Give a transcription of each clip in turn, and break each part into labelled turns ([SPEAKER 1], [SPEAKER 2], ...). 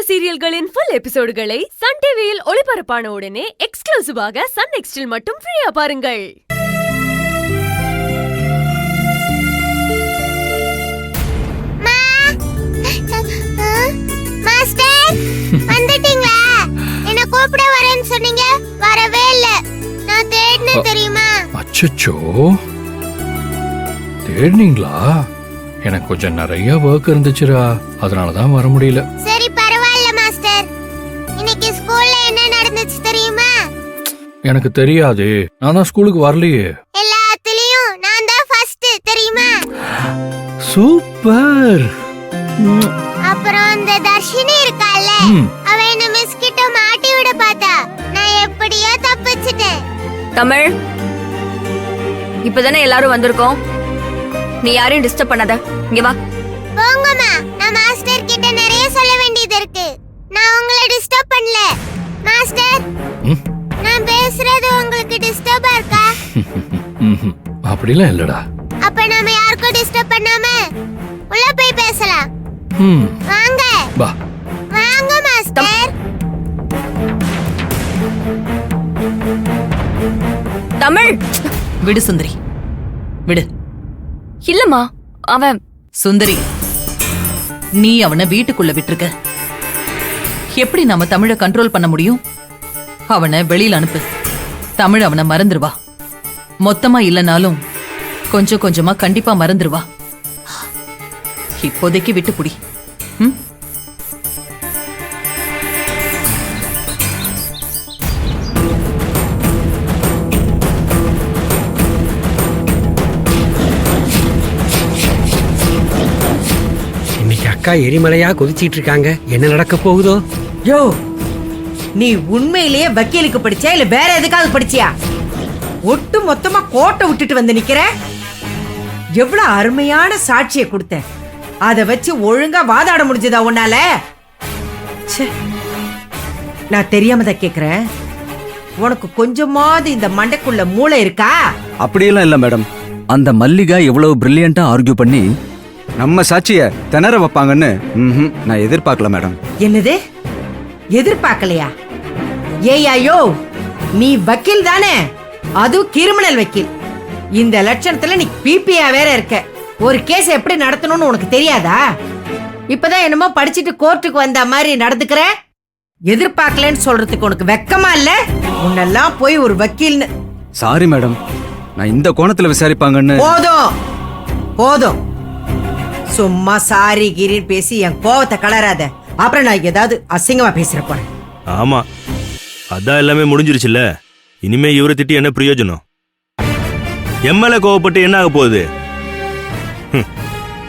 [SPEAKER 1] சீரியல்களின் full எபிசோடுகளை Sun டிவியில் ஒளிபரப்பான உடனே எக்ஸ்க்ளூசிவாக சன் நெக்ஸ்டில் மட்டும் ஃப்ரீயா பாருங்கள்.
[SPEAKER 2] மாஸ்டர் வந்துட்டீங்களா? என்ன கூப்பிட வரேன்னு சொன்னீங்க, வரவே இல்ல. நான் தேடினேன் தெரியுமா?
[SPEAKER 3] அச்சச்சோ, தேடினீங்களா? எனக்கு கொஞ்சம் நிறைய வர்க் இருந்துச்சுடா, அதனால தான் வர முடியல.
[SPEAKER 2] சரி பரவாயில்ல மாஸ்டர். இன்னைக்கு ஸ்கூல்ல என்ன நடந்துச்சு தெரியுமா?
[SPEAKER 3] எனக்கு தெரியாது, நான் தான் ஸ்கூலுக்கு வரலையே.
[SPEAKER 2] எல்லாத்துலயும் நான் தான் ஃபர்ஸ்ட் தெரியுமா?
[SPEAKER 3] சூப்பர்.
[SPEAKER 2] அப்புறம் அந்த தர்ஷினி இருக்கால, அவ என்ன மிஸ் கிட்ட மாட்டி விட பார்த்தா. நான் எப்படியோ தப்பிச்சிட்டேன்.
[SPEAKER 4] தமிழ், இப்பதானே எல்லாரும் வந்திருக்கோம், நீ யாரையும் டிஸ்டர்ப் பண்ணாத, இங்க வா.
[SPEAKER 2] போங்கம்மா, நான் மாஸ்டர் கிட்ட நிறைய சொல்ல வேண்டியது இருக்கு. நான் உங்களை டிஸ்டர்ப் பண்ணல மாஸ்டர். நான் பேசுறது உங்களுக்கு டிஸ்டர்பா இருக்கா?
[SPEAKER 3] அப்படிலாம் இல்லடா.
[SPEAKER 2] அப்ப நாம யாருக்கும் டிஸ்டர்ப் பண்ணாம உள்ள போய் பேசலாம். வாங்க
[SPEAKER 3] வா.
[SPEAKER 2] வாங்க மாஸ்டர்.
[SPEAKER 4] தமிழ்,
[SPEAKER 5] விடு சுந்தரி, விடு.
[SPEAKER 4] இல்லம்மா, அவன்
[SPEAKER 5] சுந்தரி, நீ அவனை வீட்டுக்குள்ள விட்டுருக்க. எப்படி நாம தமிழை கண்ட்ரோல் பண்ண முடியும்? அவனை வெளியில அனுப்பு. தமிழ் அவனை மறந்துருவா. மொத்தமா இல்லனாலும் கொஞ்சம் கொஞ்சமா கண்டிப்பா மறந்துருவா. இப்போதைக்கு விட்டு புடி.
[SPEAKER 6] இன்னைக்கு அக்கா எரிமலையா கொதிச்சிட்டு இருக்காங்க. என்ன நடக்க போகுதோ?
[SPEAKER 7] யோ, நீ உண்மையிலேயே வக்கீலுக்கு படிச்சியா இல்ல வேற எதுக்காவது படிச்சியா? ஒட்டு மொத்தமா கோட்டை விட்டுட்டு வந்து நிக்கிற. எவ்வளவு அருமையான சாட்சியை கொடுத்த, அத வச்சு ஒழுங்கா வாதாட முடிஞ்சதா உன்னால? நான் தெரியாம தான் கேக்குறேன், உனக்கு கொஞ்சமாவது இந்த மண்டைக்குள்ள மூளை இருக்கா?
[SPEAKER 8] அப்படியெல்லாம் இல்ல மேடம். அந்த மல்லிகா எவ்வளவு பிரில்லியண்டா ஆர்கியூ பண்ணி நம்ம சாட்சிய திணற வைப்பாங்கன்னு நான் எதிர்பார்க்கல மேடம்.
[SPEAKER 7] என்னது எதிர்பார்க்கலையா? ஏய்யோ, நீ வக்கீல் தானே, அதுவும் கிரிமினல் வக்கீல். இந்த லட்சணத்துல நீ பிபியா வேற இருக்க. ஒரு கேஸ் எப்படி நடத்தணும்னு உனக்கு தெரியாதா? இப்பதான் என்னமோ படிச்சுட்டு கோர்ட்டுக்கு வந்த மாதிரி நடந்துக்கிற. எதிர்பார்க்கலன்னு சொல்றதுக்கு உனக்கு வெக்கமா இல்ல? முன்னெல்லாம் போய் ஒரு வக்கீல்னு.
[SPEAKER 8] சாரி மேடம், நான் இந்த கோணத்துல விசாரிப்பாங்கன்னு.
[SPEAKER 7] போதும் போதும், சும்மா சாரி கிரின்னு பேசி என் கோவத்தை கலராத. அப்புறம் நான் ஏதாவது அசிங்கமா பேசுற போறேன்.
[SPEAKER 9] ஆமா, அதான் எல்லாமே முடிஞ்சிருச்சுல்ல. இனிமே இவரை திட்டி என்ன பிரயோஜனம்? எம்எல்ஏ கோவப்பட்டு என்ன ஆக போகுது?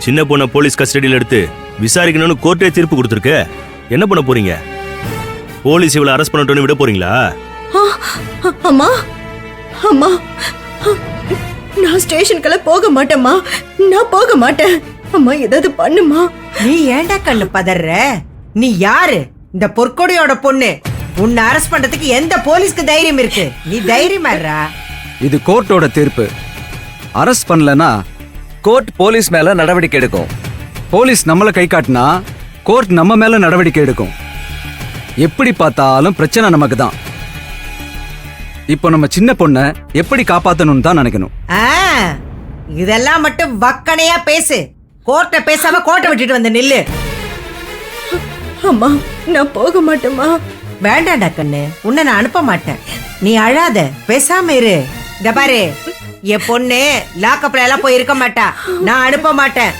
[SPEAKER 9] சின்ன பொண்ணை போலீஸ் கஸ்டடியில் எடுத்து விசாரிக்கணும்னு கோர்ட்டே தீர்ப்பு கொடுத்துருக்க. என்ன பண்ண போறீங்க? போலீஸ் இவளை அரெஸ்ட் பண்ணட்டும்னு விட போறீங்களா?
[SPEAKER 1] அம்மா அம்மா, நான் ஸ்டேஷனுக்குள்ள போக மாட்டேம்மா, நான் போக மாட்டேன். அம்மா ஏதாவது பண்ணுமா.
[SPEAKER 7] நீ ஏண்டா கண்ணு பதற? நீ யாரு? இந்த பொற்கொடியோட பொண்ணு. உன்னை அரெஸ்ட் பண்றதுக்கு எந்த போலீஸ்க்கு தைரியம் இருக்கு? நீ தைரியமாறா?
[SPEAKER 8] இது கோர்ட்டோட தீர்ப்பு. அரெஸ்ட் பண்ணலனா கோர்ட் போலீஸ் மேல நடவடிக்கை எடுக்கும். போலீஸ் நம்மள கை காட்டினா கோர்ட் நம்ம மேல நடவடிக்கை எடுக்கும். எப்படி பார்த்தாலும் பிரச்சனை நமக்கு தான். இப்போ நம்ம சின்ன பொண்ணை எப்படி காப்பாத்தணும்னு தான் நினைக்கணும்.
[SPEAKER 7] இதெல்லாம் மட்டும் வக்கனையா பேசு. கோர்ட்ட பேசாம கோர்ட்டை விட்டுட்டு வந்து நில்லு.
[SPEAKER 1] அம்மா நான் போக மாட்டேம்மா.
[SPEAKER 7] வேண்டாண்டா கண்ணு, உன்னை நான் அனுப்ப மாட்டேன். நீ அழாத, பேசாம இரு. இந்த பாரு, என் பொண்ணு லாக்கப்ல எல்லாம் போய் இருக்க மாட்டா. நான் அனுப்ப மாட்டேன்.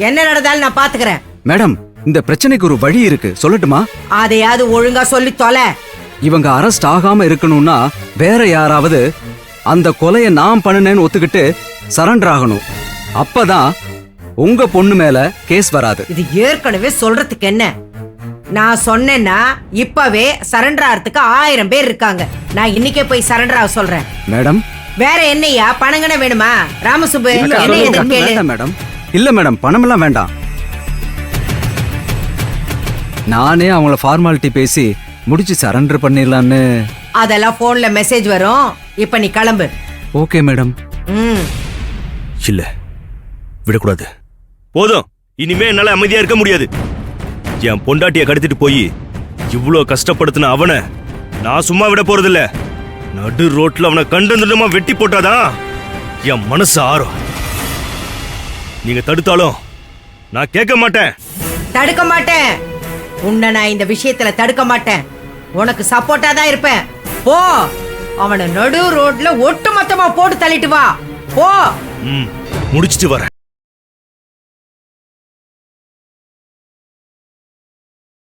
[SPEAKER 7] என்ன நடந்தாலும் நான் பாத்துக்கிறேன்.
[SPEAKER 8] மேடம், இந்த பிரச்சனைக்கு ஒரு வழி இருக்கு, சொல்லட்டுமா?
[SPEAKER 7] அதையாவது ஒழுங்கா சொல்லி தொலை.
[SPEAKER 8] இவங்க அரெஸ்ட் ஆகாம இருக்கணும்னா வேற யாராவது அந்த கொலையை நான் பண்ணுனேன்னு ஒத்துக்கிட்டு சரண்டர் ஆகணும். அப்பதான் உங்க பொண்ணு மேல கேஸ் வராது.
[SPEAKER 7] இது ஏற்கனவே சொல்றதுக்கு என்ன? நான் சொன்னேன்னா இப்பவே சரண்டர் ஆகிறதுக்கு 1000 பேர் இருக்காங்க. நான் இன்னைக்கே போய் சரண்டர் ஆக சொல்றேன்.
[SPEAKER 8] மேடம்,
[SPEAKER 7] வேற என்னையா? பணங்கன வேணுமா? ராமசுப்பு, என்ன எதுக்கு கேளு.
[SPEAKER 8] மேடம், இல்ல மேடம், பணம் எல்லாம் வேண்டாம். நானே அவங்கள ஃபார்மாலிட்டி பேசி முடிச்சு சரண்டர் பண்ணிடலான்னு.
[SPEAKER 7] அதெல்லாம் போன்ல மெசேஜ் வரும். இப்ப நீ கிளம்பு.
[SPEAKER 8] Okay madam.
[SPEAKER 9] இல்ல, விடக்கூடாது. போதும், இனிமே என்னால அமைதியா இருக்க முடியாது. என் பொண்டாட்டிய கடத்திட்டு போய் இவ்ளோ கஷ்டப்படுத்தின அவனை நான் சும்மா விட போறதில்ல. நடு ரோட்ல அவனை கண்டமா வெட்டி போட்டாதான் என் மனசு ஆறும். நீங்க தடுத்தாலும் நான் கேட்க மாட்டேன்.
[SPEAKER 7] தடுக்க மாட்டேன். உன்னை நான் இந்த விஷயத்துல தடுக்க மாட்டேன். உனக்கு சப்போர்ட்டா தான் இருப்பேன். போ, அவனை நடு ரோட்ல ஒட்டு மொத்தமா போட்டு தள்ளிட்டு வா. போ.
[SPEAKER 9] முடிச்சிட்டு வரேன்.